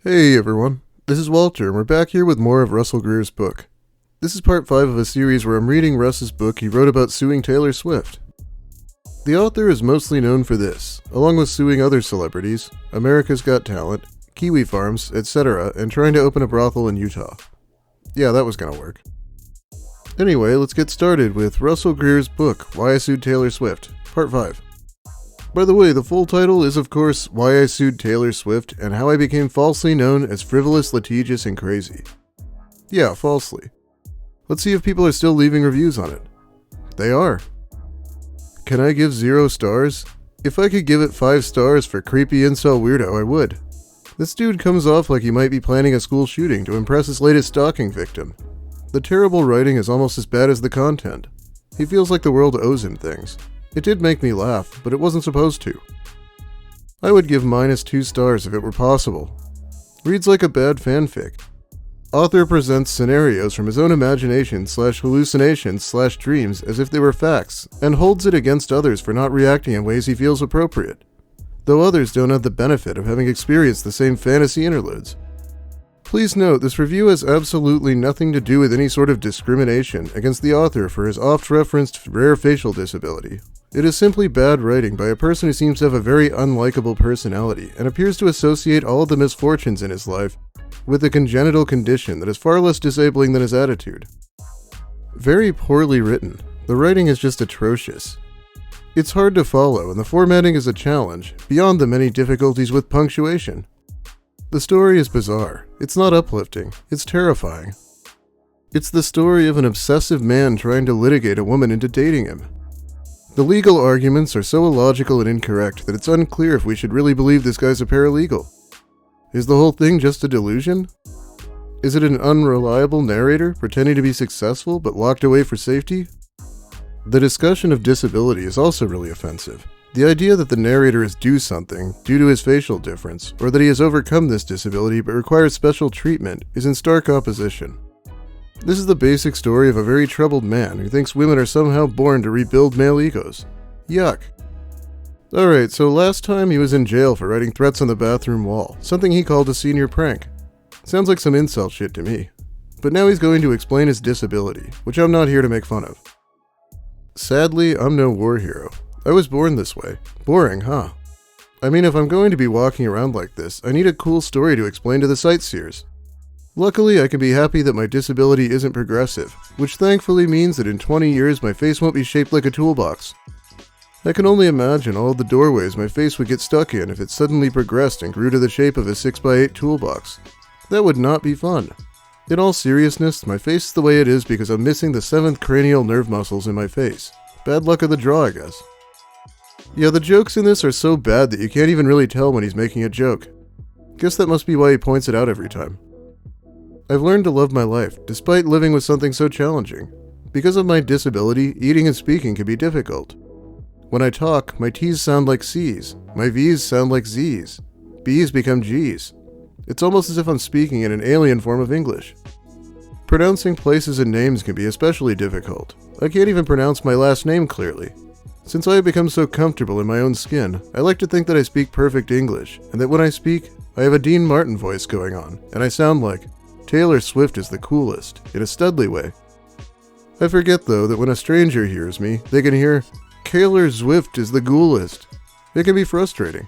Hey everyone, this is Walter, and we're back here with more of Russell Greer's book. This is part 5 of a series where I'm reading Russ's book he wrote about suing Taylor Swift. The author is mostly known for this, along with suing other celebrities, America's Got Talent, Kiwi Farms, etc., and trying to open a brothel in Utah. Yeah, that was gonna work. Anyway, let's get started with Russell Greer's book, Why I Sued Taylor Swift, part 5. By the way, the full title is of course Why I Sued Taylor Swift and How I Became Falsely Known as Frivolous, Litigious, and Crazy. Yeah, falsely. Let's see if people are still leaving reviews on it. They are. Can I give 0 stars? If I could give it 5 stars for creepy incel weirdo, I would. This dude comes off like he might be planning a school shooting to impress his latest stalking victim. The terrible writing is almost as bad as the content. He feels like the world owes him things. It did make me laugh, but it wasn't supposed to. I would give -2 stars if it were possible. Reads like a bad fanfic. Author presents scenarios from his own imagination/hallucinations/dreams as if they were facts, and holds it against others for not reacting in ways he feels appropriate, though others don't have the benefit of having experienced the same fantasy interludes. Please note, this review has absolutely nothing to do with any sort of discrimination against the author for his oft-referenced rare facial disability. It is simply bad writing by a person who seems to have a very unlikable personality and appears to associate all of the misfortunes in his life with a congenital condition that is far less disabling than his attitude. Very poorly written. The writing is just atrocious. It's hard to follow, and the formatting is a challenge, beyond the many difficulties with punctuation. The story is bizarre. It's not uplifting. It's terrifying. It's the story of an obsessive man trying to litigate a woman into dating him. The legal arguments are so illogical and incorrect that it's unclear if we should really believe this guy's a paralegal. Is the whole thing just a delusion? Is it an unreliable narrator pretending to be successful but locked away for safety? The discussion of disability is also really offensive. The idea that the narrator is due something due to his facial difference, or that he has overcome this disability but requires special treatment, is in stark opposition. This is the basic story of a very troubled man who thinks women are somehow born to rebuild male egos. Yuck. Alright, so last time he was in jail for writing threats on the bathroom wall, something he called a senior prank. Sounds like some incel shit to me. But now he's going to explain his disability, which I'm not here to make fun of. Sadly, I'm no war hero. I was born this way. Boring, huh? I mean, if I'm going to be walking around like this, I need a cool story to explain to the sightseers. Luckily, I can be happy that my disability isn't progressive, which thankfully means that in 20 years my face won't be shaped like a toolbox. I can only imagine all the doorways my face would get stuck in if it suddenly progressed and grew to the shape of a 6x8 toolbox. That would not be fun. In all seriousness, my face is the way it is because I'm missing the 7th cranial nerve muscles in my face. Bad luck of the draw, I guess. Yeah, the jokes in this are so bad that you can't even really tell when he's making a joke. Guess that must be why he points it out every time. I've learned to love my life, despite living with something so challenging. Because of my disability, eating and speaking can be difficult. When I talk, my T's sound like C's, my V's sound like Z's, B's become G's. It's almost as if I'm speaking in an alien form of English. Pronouncing places and names can be especially difficult. I can't even pronounce my last name clearly. Since I have become so comfortable in my own skin, I like to think that I speak perfect English, and that when I speak, I have a Dean Martin voice going on, and I sound like Taylor Swift is the coolest, in a Studley way. I forget though that when a stranger hears me, they can hear, Taylor Swift is the coolest. It can be frustrating.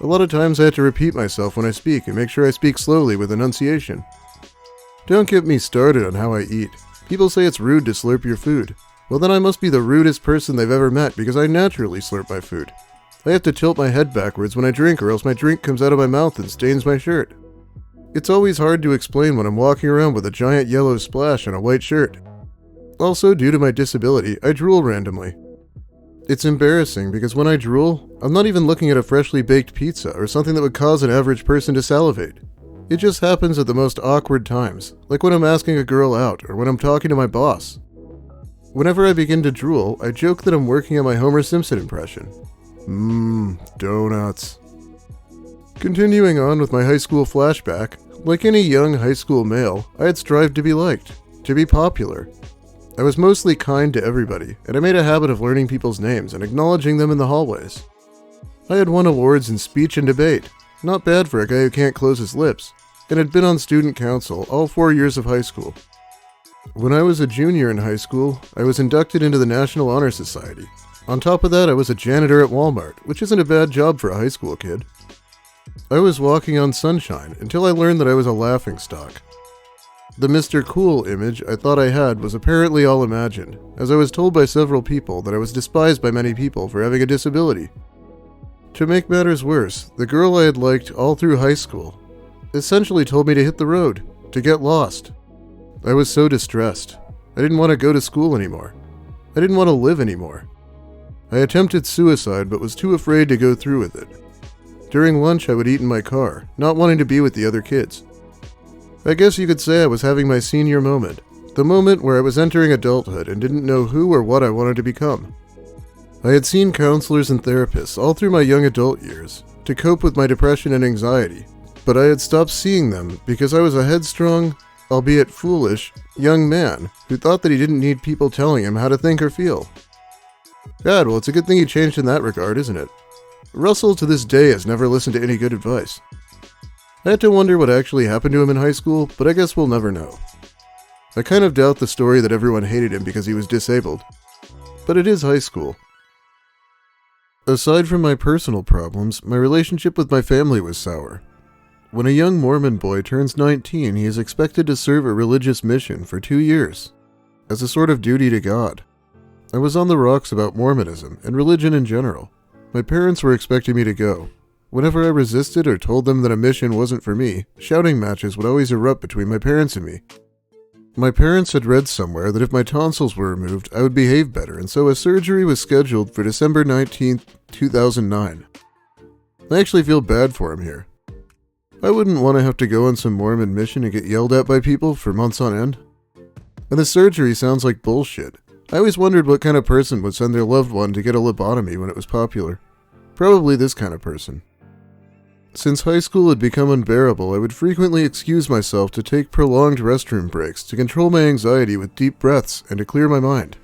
A lot of times I have to repeat myself when I speak and make sure I speak slowly with enunciation. Don't get me started on how I eat. People say it's rude to slurp your food. Well then I must be the rudest person they've ever met because I naturally slurp my food. I have to tilt my head backwards when I drink or else my drink comes out of my mouth and stains my shirt. It's always hard to explain when I'm walking around with a giant yellow splash on a white shirt. Also, due to my disability, I drool randomly. It's embarrassing because when I drool, I'm not even looking at a freshly baked pizza or something that would cause an average person to salivate. It just happens at the most awkward times, like when I'm asking a girl out or when I'm talking to my boss. Whenever I begin to drool, I joke that I'm working on my Homer Simpson impression. Donuts. Continuing on with my high school flashback, like any young high school male, I had strived to be liked, to be popular. I was mostly kind to everybody, and I made a habit of learning people's names and acknowledging them in the hallways. I had won awards in speech and debate. Not bad for a guy who can't close his lips, and had been on student council all 4 years of high school. When I was a junior in high school, I was inducted into the National Honor Society. On top of that, I was a janitor at Walmart, which isn't a bad job for a high school kid. I was walking on sunshine until I learned that I was a laughingstock. The Mr. Cool image I thought I had was apparently all imagined, as I was told by several people that I was despised by many people for having a disability. To make matters worse, the girl I had liked all through high school essentially told me to hit the road, to get lost. I was so distressed. I didn't want to go to school anymore. I didn't want to live anymore. I attempted suicide but was too afraid to go through with it. During lunch I would eat in my car, not wanting to be with the other kids. I guess you could say I was having my senior moment, the moment where I was entering adulthood and didn't know who or what I wanted to become. I had seen counselors and therapists all through my young adult years to cope with my depression and anxiety, but I had stopped seeing them because I was a headstrong, albeit foolish, young man who thought that he didn't need people telling him how to think or feel. God, well, it's a good thing he changed in that regard, isn't it? Russell to this day has never listened to any good advice. I had to wonder what actually happened to him in high school, but I guess we'll never know. I kind of doubt the story that everyone hated him because he was disabled. But it is high school. Aside from my personal problems, my relationship with my family was sour. When a young Mormon boy turns 19, he is expected to serve a religious mission for 2 years, as a sort of duty to God. I was on the rocks about Mormonism and religion in general. My parents were expecting me to go. Whenever I resisted or told them that a mission wasn't for me, shouting matches would always erupt between my parents and me. My parents had read somewhere that if my tonsils were removed, I would behave better, and so a surgery was scheduled for December 19th, 2009. I actually feel bad for him here. I wouldn't want to have to go on some Mormon mission and get yelled at by people for months on end. And the surgery sounds like bullshit. I always wondered what kind of person would send their loved one to get a lobotomy when it was popular. Probably this kind of person. Since high school had become unbearable, I would frequently excuse myself to take prolonged restroom breaks to control my anxiety with deep breaths and to clear my mind.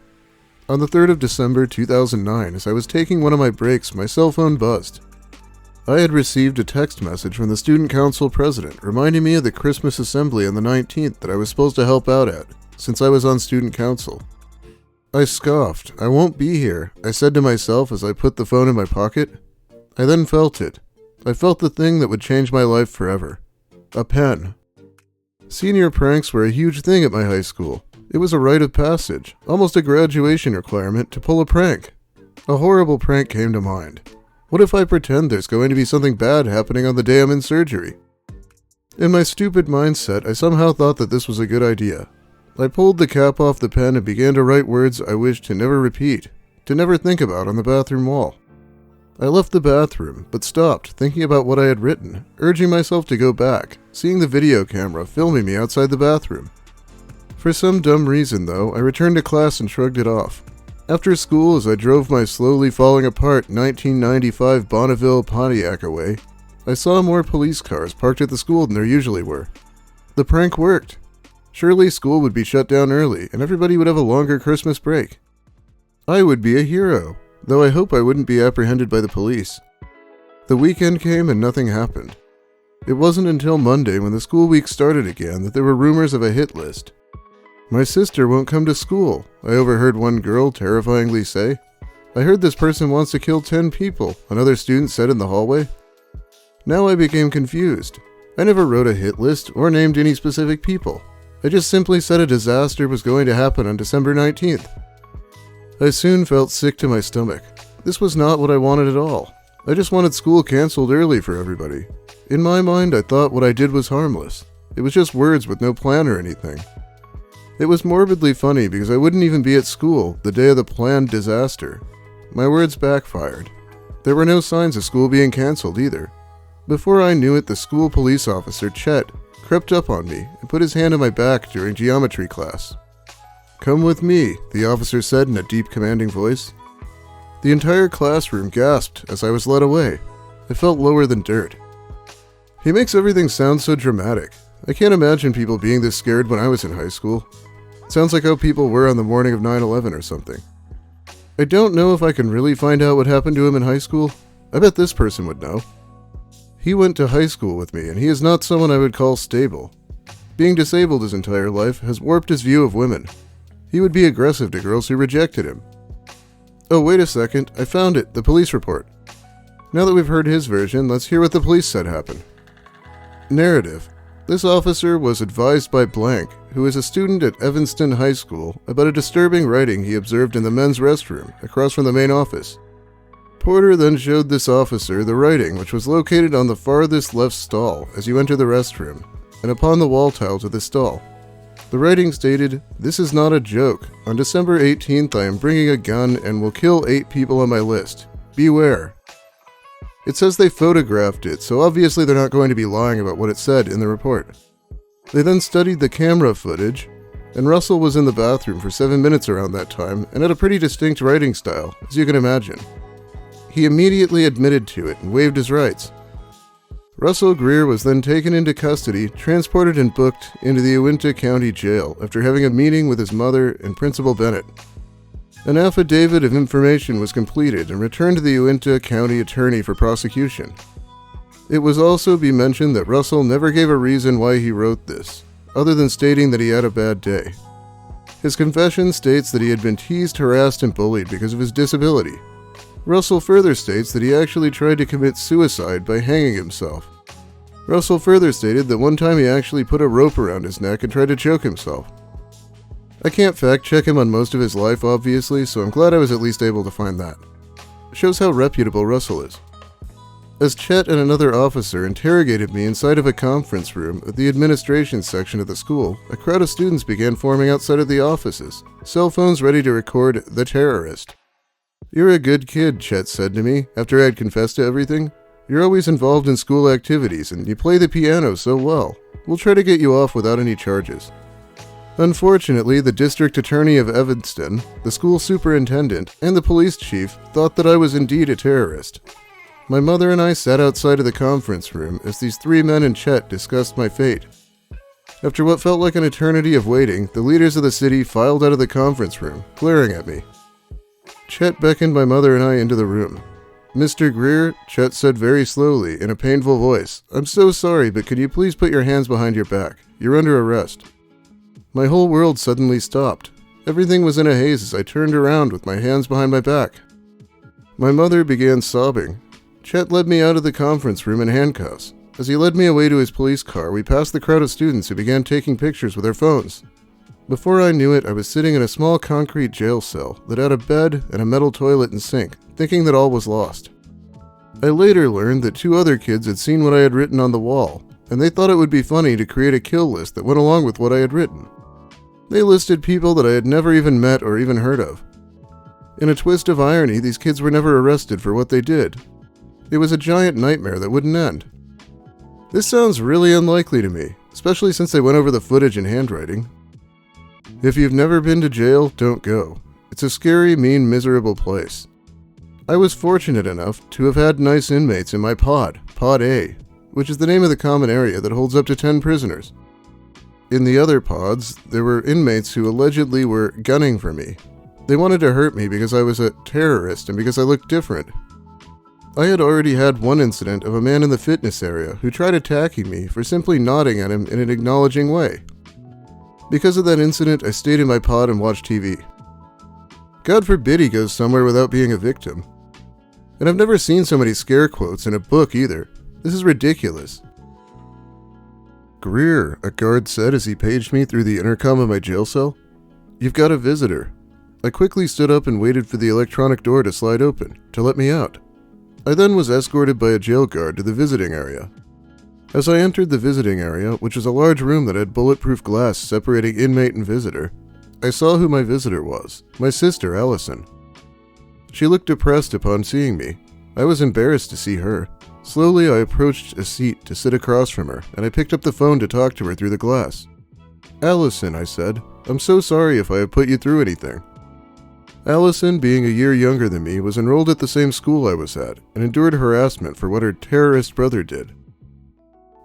On the 3rd of December 2009, as I was taking one of my breaks, my cell phone buzzed. I had received a text message from the student council president reminding me of the Christmas assembly on the 19th that I was supposed to help out at, since I was on student council. I scoffed. I won't be here, I said to myself as I put the phone in my pocket. I then felt it. I felt the thing that would change my life forever. A pen. Senior pranks were a huge thing at my high school. It was a rite of passage, almost a graduation requirement to pull a prank. A horrible prank came to mind. What if I pretend there's going to be something bad happening on the day I'm in surgery? In my stupid mindset, I somehow thought that this was a good idea. I pulled the cap off the pen and began to write words I wished to never repeat, to never think about on the bathroom wall. I left the bathroom, but stopped, thinking about what I had written, urging myself to go back, seeing the video camera filming me outside the bathroom. For some dumb reason, though, I returned to class and shrugged it off. After school, as I drove my slowly falling apart 1995 Bonneville Pontiac away, I saw more police cars parked at the school than there usually were. The prank worked. Surely school would be shut down early, and everybody would have a longer Christmas break. I would be a hero, though I hope I wouldn't be apprehended by the police. The weekend came and nothing happened. It wasn't until Monday, when the school week started again, that there were rumors of a hit list. My sister won't come to school, I overheard one girl terrifyingly say. I heard this person wants to kill 10 people, another student said in the hallway. Now I became confused. I never wrote a hit list or named any specific people. I just simply said a disaster was going to happen on December 19th. I soon felt sick to my stomach. This was not what I wanted at all. I just wanted school canceled early for everybody. In my mind, I thought what I did was harmless. It was just words with no plan or anything. It was morbidly funny because I wouldn't even be at school the day of the planned disaster. My words backfired. There were no signs of school being canceled either. Before I knew it, the school police officer, Chet, crept up on me and put his hand on my back during geometry class. "Come with me," the officer said in a deep, commanding voice. The entire classroom gasped as I was led away. I felt lower than dirt. He makes everything sound so dramatic. I can't imagine people being this scared when I was in high school. It sounds like how people were on the morning of 9/11 or something. I don't know if I can really find out what happened to him in high school. I bet this person would know. He went to high school with me, and he is not someone I would call stable. Being disabled his entire life has warped his view of women. He would be aggressive to girls who rejected him. Oh, wait a second, I found it, the police report. Now that we've heard his version, let's hear what the police said happened. Narrative. This officer was advised by blank, who is a student at Evanston High School, about a disturbing writing he observed in the men's restroom, across from the main office. Porter then showed this officer the writing, which was located on the farthest left stall as you enter the restroom, and upon the wall tiles of the stall. The writing stated, "This is not a joke. On December 18th I am bringing a gun and will kill 8 people on my list. Beware." It says they photographed it, so obviously they're not going to be lying about what it said in the report. They then studied the camera footage, and Russell was in the bathroom for 7 minutes around that time and had a pretty distinct writing style, as you can imagine. He immediately admitted to it and waived his rights. Russell Greer was then taken into custody, transported and booked into the Uintah County Jail after having a meeting with his mother and Principal Bennett. An affidavit of information was completed and returned to the Uintah County Attorney for prosecution. It was also be mentioned that Russell never gave a reason why he wrote this, other than stating that he had a bad day. His confession states that he had been teased, harassed, and bullied because of his disability. Russell further states that he actually tried to commit suicide by hanging himself. Russell further stated that one time he actually put a rope around his neck and tried to choke himself. I can't fact check him on most of his life, obviously, so I'm glad I was at least able to find that. Shows how reputable Russell is. As Chet and another officer interrogated me inside of a conference room at the administration section of the school, a crowd of students began forming outside of the offices, cell phones ready to record the terrorist. "You're a good kid," Chet said to me after I had confessed to everything. "You're always involved in school activities and you play the piano so well. We'll try to get you off without any charges." Unfortunately, the district attorney of Evanston, the school superintendent, and the police chief thought that I was indeed a terrorist. My mother and I sat outside of the conference room as these 3 men and Chet discussed my fate. After what felt like an eternity of waiting, the leaders of the city filed out of the conference room, glaring at me. Chet beckoned my mother and I into the room. "Mr. Greer," Chet said very slowly, in a painful voice, "I'm so sorry, but could you please put your hands behind your back? You're under arrest." My whole world suddenly stopped. Everything was in a haze as I turned around with my hands behind my back. My mother began sobbing. Chet led me out of the conference room in handcuffs. As he led me away to his police car, we passed the crowd of students who began taking pictures with their phones. Before I knew it, I was sitting in a small concrete jail cell that had a bed and a metal toilet and sink, thinking that all was lost. I later learned that 2 other kids had seen what I had written on the wall, and they thought it would be funny to create a kill list that went along with what I had written. They listed people that I had never even met or even heard of. In a twist of irony, these kids were never arrested for what they did. It was a giant nightmare that wouldn't end. This sounds really unlikely to me, especially since they went over the footage in handwriting. If you've never been to jail, don't go. It's a scary, mean, miserable place. I was fortunate enough to have had nice inmates in my pod, Pod A, which is the name of the common area that holds up to 10 prisoners. In the other pods, there were inmates who allegedly were gunning for me. They wanted to hurt me because I was a terrorist and because I looked different. I had already had one incident of a man in the fitness area who tried attacking me for simply nodding at him in an acknowledging way. Because of that incident, I stayed in my pod and watched TV. God forbid he goes somewhere without being a victim. And I've never seen so many scare quotes in a book either. This is ridiculous. "Greer," a guard said as he paged me through the intercom of my jail cell. "You've got a visitor." I quickly stood up and waited for the electronic door to slide open, to let me out. I then was escorted by a jail guard to the visiting area. As I entered the visiting area, which was a large room that had bulletproof glass separating inmate and visitor, I saw who my visitor was, my sister, Allison. She looked depressed upon seeing me. I was embarrassed to see her. Slowly, I approached a seat to sit across from her, and I picked up the phone to talk to her through the glass. "Allison," I said, "I'm so sorry if I have put you through anything." Allison, being a year younger than me, was enrolled at the same school I was at, and endured harassment for what her terrorist brother did.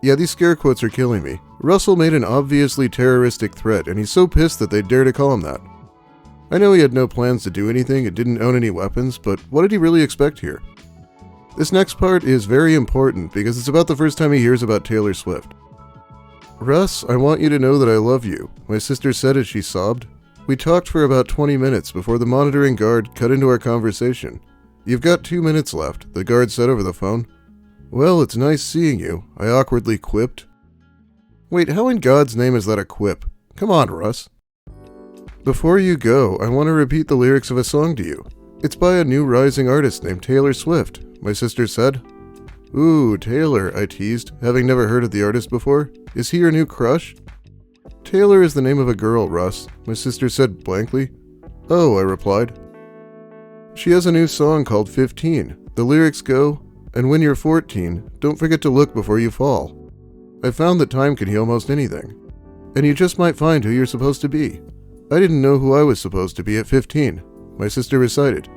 Yeah, these scare quotes are killing me. Russell made an obviously terroristic threat, and he's so pissed that they'd dare to call him that. I know he had no plans to do anything and didn't own any weapons, but what did he really expect here? This next part is very important because it's about the first time he hears about Taylor Swift. "Russ, I want you to know that I love you," my sister said as she sobbed. We talked for about 20 minutes before the monitoring guard cut into our conversation. "You've got 2 minutes left," the guard said over the phone. "Well, it's nice seeing you," I awkwardly quipped. Wait, how in God's name is that a quip? Come on, Russ. "Before you go, I want to repeat the lyrics of a song to you. It's by a new rising artist named Taylor Swift," my sister said. "Ooh, Taylor," I teased, having never heard of the artist before. "Is he your new crush?" "Taylor is the name of a girl, Russ," my sister said blankly. "Oh," I replied. "She has a new song called 15. The lyrics go, 'And when you're 14, don't forget to look before you fall.' I found that time can heal most anything. And you just might find who you're supposed to be. I didn't know who I was supposed to be at 15, my sister recited.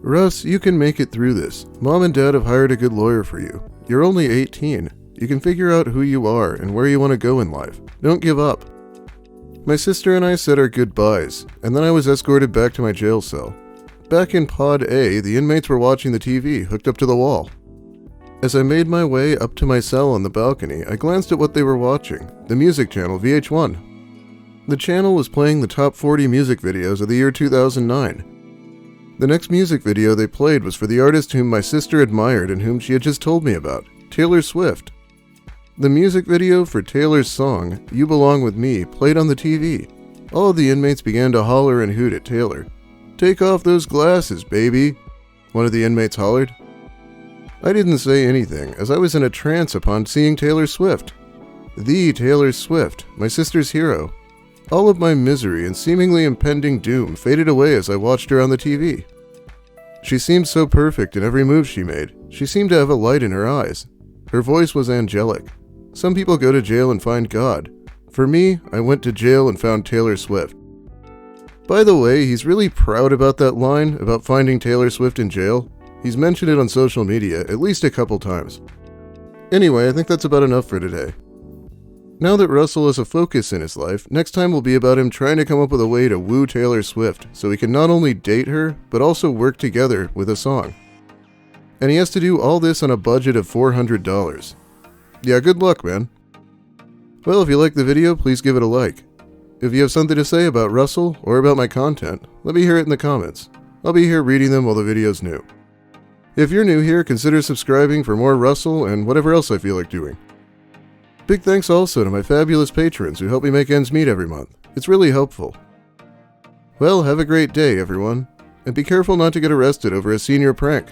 "Russ, you can make it through this. Mom and Dad have hired a good lawyer for you. You're only 18. You can figure out who you are and where you want to go in life. Don't give up." My sister and I said our goodbyes, and then I was escorted back to my jail cell. Back in Pod A, the inmates were watching the TV hooked up to the wall. As I made my way up to my cell on the balcony, I glanced at what they were watching, the music channel VH1. The channel was playing the top 40 music videos of the year 2009. The next music video they played was for the artist whom my sister admired and whom she had just told me about, Taylor Swift. The music video for Taylor's song, "You Belong With Me," played on the TV. All of the inmates began to holler and hoot at Taylor. "Take off those glasses, baby," one of the inmates hollered. I didn't say anything, as I was in a trance upon seeing Taylor Swift. The Taylor Swift, my sister's hero. All of my misery and seemingly impending doom faded away as I watched her on the TV. She seemed so perfect in every move she made. She seemed to have a light in her eyes. Her voice was angelic. Some people go to jail and find God. For me, I went to jail and found Taylor Swift. By the way, he's really proud about that line about finding Taylor Swift in jail. He's mentioned it on social media at least a couple times. Anyway, I think that's about enough for today. Now that Russell has a focus in his life, next time will be about him trying to come up with a way to woo Taylor Swift so he can not only date her, but also work together with a song. And he has to do all this on a budget of $400. Yeah, good luck, man. Well, if you liked the video, please give it a like. If you have something to say about Russell or about my content, let me hear it in the comments. I'll be here reading them while the video's new. If you're new here, consider subscribing for more Russell and whatever else I feel like doing. Big thanks also to my fabulous patrons who help me make ends meet every month. It's really helpful. Well, have a great day, everyone. And be careful not to get arrested over a senior prank.